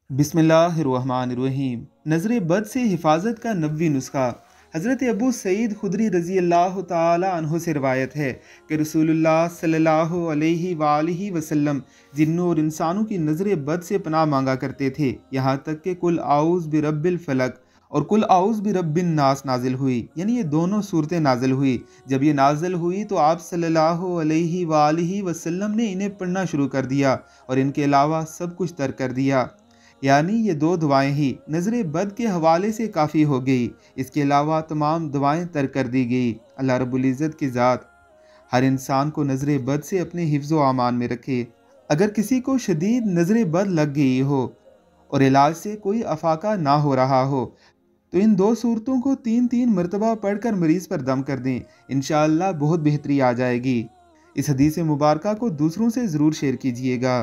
बिस्मिल्लाहिर्रहमानिर्रहीम। नज़र बद से हिफाजत का नबवी नुस्खा। हज़रत अबू सईद खुदरी रज़ी अल्लाह ताला अन्हो से रवायत है कि रसूलुल्लाह सल्लल्लाहु अलैहि वालैहि वसल्लम जिन्नों और इंसानों की नज़र बद से पनाह मांगा करते थे, यहाँ तक कि कुल आउज़ बिरब्बिल फलक और कुल आउज़ बिरब्बिन नास नाजिल हुई, यानी ये दोनों सूरतें नाजिल हुई। जब ये नाजिल हुई तो आप सल्लल्लाहु अलैहि वालैहि वसल्लम ने इन्हें पढ़ना शुरू कर दिया और इनके अलावा सब कुछ तर्क कर दिया। यानी ये दो दुआएं ही नज़र बद के हवाले से काफ़ी हो गई, इसके अलावा तमाम दुआएं तर्क कर दी गई। अल्लाह रब्बुल इज़्ज़त की ज़ात हर इंसान को नज़र बद से अपने हिफ्ज़ व अमान में रखे। अगर किसी को शदीद नज़र बद लग गई हो और इलाज से कोई अफाका ना हो रहा हो तो इन दो सूरतों को 3-3 मरतबा पढ़कर मरीज़ पर दम कर दें, इंशाअल्लाह बहुत बेहतरी आ जाएगी। इस हदीस मुबारका को दूसरों से ज़रूर शेयर कीजिएगा।